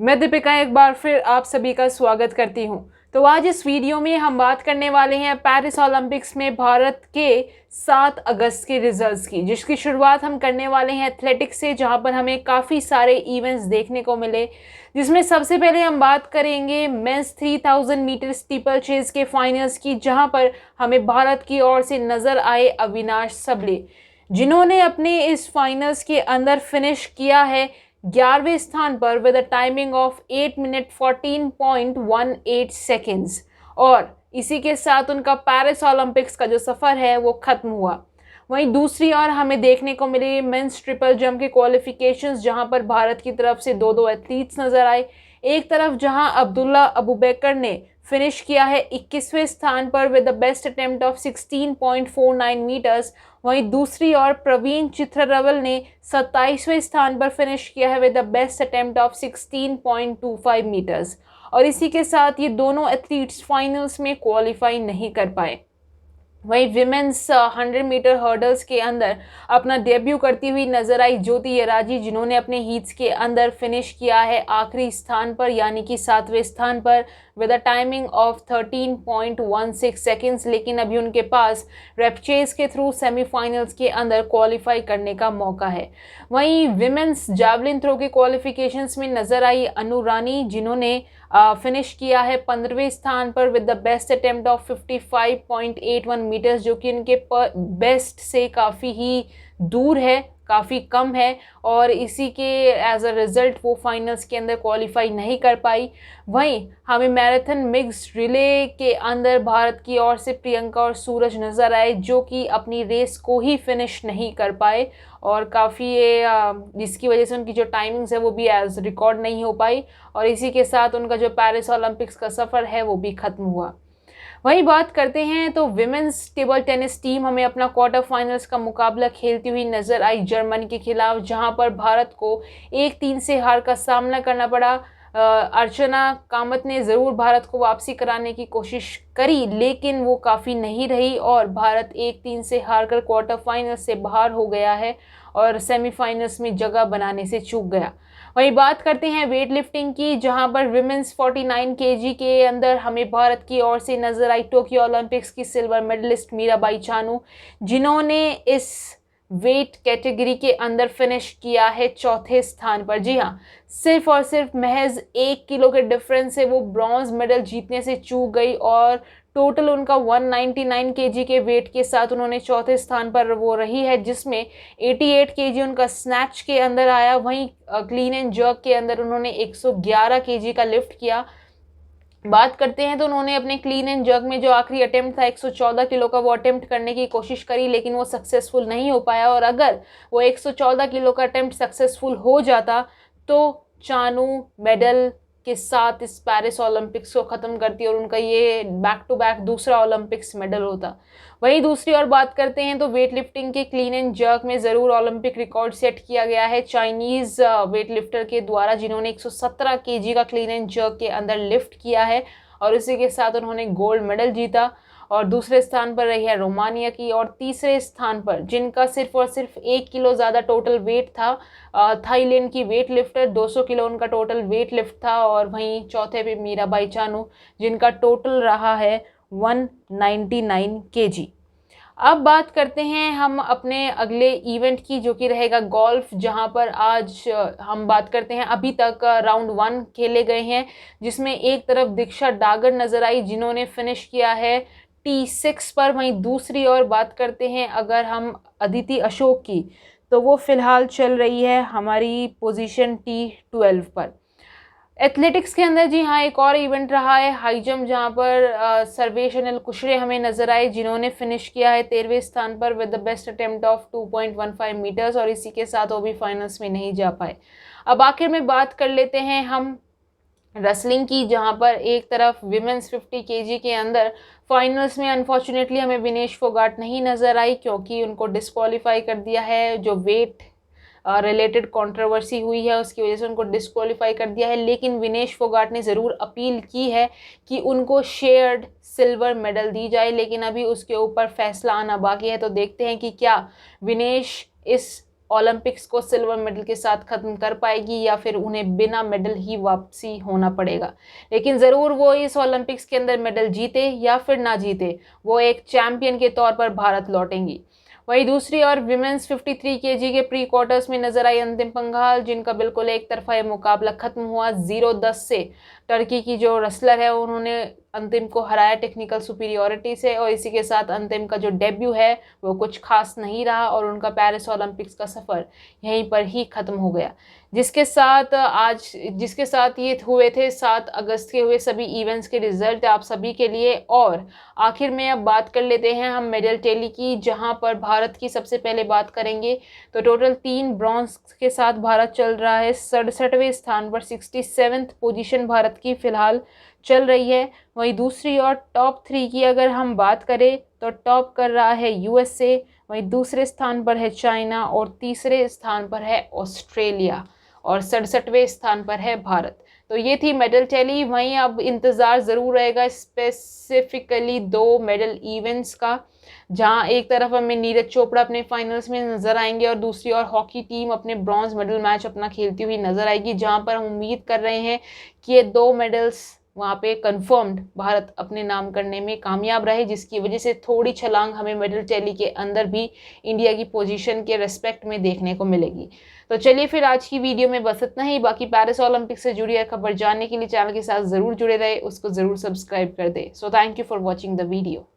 मैं दीपिका एक बार फिर आप सभी का स्वागत करती हूं। तो आज इस वीडियो में हम बात करने वाले हैं पेरिस ओलंपिक्स में भारत के 7 अगस्त के रिजल्ट्स की, जिसकी शुरुआत हम करने वाले हैं एथलेटिक्स से, जहां पर हमें काफ़ी सारे इवेंट्स देखने को मिले। जिसमें सबसे पहले हम बात करेंगे मेंस 3000 मीटर स्टीपल चेज के फाइनल्स की, जहां पर हमें भारत की ओर से नजर आए अविनाश सबले, जिन्होंने अपने इस फाइनल्स के अंदर फिनिश किया है 11वें स्थान पर with a timing of 8 minute 14.18 seconds. और इसी के साथ उनका पेरिस ओलंपिक्स का जो सफ़र है वो ख़त्म हुआ। वहीं दूसरी ओर हमें देखने को मिले मेंस ट्रिपल जंप के क्वालिफिकेशंस, जहां पर भारत की तरफ से दो एथलीट्स नजर आए। एक तरफ जहां अब्दुल्ला अबूबकर ने फिनिश किया है 21वें स्थान पर with the best attempt of 16.49 metres. वहीं दूसरी ओर प्रवीण चित्ररवल ने 27वें स्थान पर फिनिश किया है with the best attempt of 16.25 metres. और इसी के साथ ये दोनों एथलीट्स फाइनल्स में क्वालिफाई नहीं कर पाए। वहीं विमेंस 100 मीटर हर्डल्स के अंदर अपना डेब्यू करती हुई नजर आई ज्योति यराजी, जिन्होंने अपने हीट्स के अंदर फिनिश किया है आखिरी स्थान पर, यानी कि 7वें स्थान पर with a timing of 13.16 seconds. लेकिन अभी उनके पास रेपचेज के थ्रू सेमीफाइनल्स के अंदर क्वालिफाई करने का मौका है। वहीं विमेंस जैवलिन थ्रो के क्वालिफिकेशंस में नजर आई अनु रानी, जिन्होंने फिनिश किया है 15वें स्थान पर with the best attempt of 55.81 metres, जो कि उनके बेस्ट से काफ़ी ही दूर है, काफ़ी कम है। और इसी के एज अ रिज़ल्ट वो फाइनल्स के अंदर क्वालिफाई नहीं कर पाई। वहीं हमें मैराथन मिक्स रिले के अंदर भारत की ओर से प्रियंका और सूरज नज़र आए, जो कि अपनी रेस को ही फिनिश नहीं कर पाए और काफ़ी जिसकी वजह से उनकी जो टाइमिंग्स है वो भी एज रिकॉर्ड नहीं हो पाई। और इसी के साथ उनका जो पेरिस ओलंपिक्स का सफ़र है वो भी ख़त्म हुआ। वहीं बात करते हैं तो विमेंस टेबल टेनिस टीम हमें अपना क्वार्टर फाइनल्स का मुकाबला खेलती हुई नजर आई जर्मनी के खिलाफ, जहां पर भारत को 1-3 से हार का सामना करना पड़ा। अर्चना कामत ने ज़रूर भारत को वापसी कराने की कोशिश करी, लेकिन वो काफ़ी नहीं रही और भारत 1-3 से हार कर क्वार्टर फाइनल्स से बाहर हो गया है और सेमीफाइनल्स में जगह बनाने से चूक गया। वहीं बात करते हैं वेट लिफ्टिंग की, जहां पर विमेंस 49 केजी के अंदर हमें भारत की ओर से नजर आई टोक्यो ओलंपिक्स की सिल्वर मेडलिस्ट मीराबाई चानू, जिन्होंने इस वेट कैटेगरी के अंदर फिनिश किया है 4थे स्थान पर। जी हाँ, सिर्फ और सिर्फ महज 1 किलो के डिफरेंस से वो ब्रॉन्ज मेडल जीतने से चूक गई और टोटल उनका 199 केजी के वेट के साथ उन्होंने 4थे स्थान पर वो रही है, जिसमें 88 केजी उनका स्नैच के अंदर आया। वहीं क्लीन एंड जर्क के अंदर उन्होंने 111 केजी का लिफ्ट किया। बात करते हैं तो उन्होंने अपने क्लीन एंड जर्क में जो आखिरी अटेम्प्ट था 114 किलो का, वो अटेम्प्ट करने की कोशिश करी, लेकिन वो सक्सेसफुल नहीं हो पाया। और अगर वो 114 किलो का अटेम्प्ट सक्सेसफुल हो जाता तो चानू मेडल के साथ इस पेरिस ओलंपिक्स को ख़त्म करती और उनका ये बैक टू बैक दूसरा ओलंपिक्स मेडल होता। वहीं दूसरी ओर बात करते हैं तो वेट लिफ्टिंग के क्लीन एंड जर्क में ज़रूर ओलंपिक रिकॉर्ड सेट किया गया है चाइनीज़ वेट लिफ्टर के द्वारा, जिन्होंने 117 केजी का क्लीन एंड जर्क के अंदर लिफ्ट किया है और इसी के साथ उन्होंने गोल्ड मेडल जीता। और दूसरे स्थान पर रही है रोमानिया की, और तीसरे स्थान पर जिनका सिर्फ और सिर्फ 1 किलो ज़्यादा टोटल वेट था, थाईलैंड की वेट लिफ्टर 200 किलो उनका टोटल वेट लिफ्ट था। और वहीं चौथे पे मीराबाई चानू, जिनका टोटल रहा है 199 केजी। अब बात करते हैं हम अपने अगले इवेंट की, जो कि रहेगा गोल्फ, जहां पर आज हम बात करते हैं अभी तक राउंड 1 खेले गए हैं, जिसमें एक तरफ दीक्षा डागर नजर आई, जिन्होंने फिनिश किया है T6 पर। वहीं दूसरी ओर बात करते हैं अगर हम अदिति अशोक की, तो वो फिलहाल चल रही है हमारी पोजीशन T12 पर। एथलेटिक्स के अंदर जी हाँ, एक और इवेंट रहा है हाई जंप, जहाँ पर सर्वेश अनिल कुशरे हमें नजर आए, जिन्होंने फिनिश किया है 13वें स्थान पर with the best attempt of 2.15 metres और इसी के साथ वो भी फाइनल्स में नहीं जा पाए। अब आखिर में बात कर लेते हैं हम रेसलिंग की, जहां पर एक तरफ विमेंस 50 केजी के अंदर फाइनल्स में अनफॉर्चुनेटली हमें विनेश फोगाट नहीं नज़र आई, क्योंकि उनको डिस्क्वालीफाई कर दिया है। जो वेट रिलेटेड कंट्रोवर्सी हुई है उसकी वजह से उनको डिस्क्वालीफाई कर दिया है। लेकिन विनेश फोगाट ने ज़रूर अपील की है कि उनको शेयर्ड सिल्वर मेडल दी जाए, लेकिन अभी उसके ऊपर फैसला आना बाकी है। तो देखते हैं कि क्या विनेश इस ओलंपिक्स को सिल्वर मेडल के साथ ख़त्म कर पाएगी या फिर उन्हें बिना मेडल ही वापसी होना पड़ेगा। लेकिन ज़रूर वो इस ओलंपिक्स के अंदर मेडल जीते या फिर ना जीते, वो एक चैम्पियन के तौर पर भारत लौटेंगी। वहीं दूसरी ओर विमेंस 53 केजी के प्री क्वार्टर्स में नजर आई अंतिम पंघाल, जिनका बिल्कुल एक तरफा ये मुकाबला खत्म हुआ 0-10 से। टर्की की जो रेसलर है उन्होंने अंतिम को हराया टेक्निकल सुपीरियोरिटी से, और इसी के साथ अंतिम का जो डेब्यू है वो कुछ खास नहीं रहा और उनका पेरिस ओलंपिक्स का सफ़र यहीं पर ही ख़त्म हो गया। जिसके साथ ये हुए थे 7 अगस्त के हुए सभी इवेंट्स के रिजल्ट आप सभी के लिए। और आखिर में अब बात कर लेते हैं हम मेडल टैली की, जहां पर भारत की सबसे पहले बात करेंगे तो टोटल 3 ब्रॉन्ज के साथ भारत चल रहा है 67वें स्थान पर। 67th पोजीशन भारत की फ़िलहाल चल रही है। वहीं दूसरी ओर टॉप 3 की अगर हम बात करें तो टॉप कर रहा है USA, वहीं दूसरे स्थान पर है चाइना और तीसरे स्थान पर है ऑस्ट्रेलिया और 67वें स्थान पर है भारत। तो ये थी मेडल टैली। वहीं अब इंतज़ार ज़रूर रहेगा स्पेसिफिकली 2 मेडल इवेंट्स का, जहां एक तरफ हमें नीरज चोपड़ा अपने फाइनल्स में नज़र आएंगे और दूसरी ओर हॉकी टीम अपने ब्रॉन्ज मेडल मैच अपना खेलती हुई नज़र आएगी, जहां पर हम उम्मीद कर रहे हैं कि ये 2 मेडल्स वहाँ पे कंफर्म्ड भारत अपने नाम करने में कामयाब रहे, जिसकी वजह से थोड़ी छलांग हमें मेडल टैली के अंदर भी इंडिया की पोजीशन के रेस्पेक्ट में देखने को मिलेगी। तो चलिए फिर आज की वीडियो में बस इतना ही। बाकी पेरिस ओलंपिक्स से जुड़ी हर खबर जानने के लिए चैनल के साथ ज़रूर जुड़े रहे, उसको ज़रूर सब्सक्राइब कर दे। So thank you for watching the video.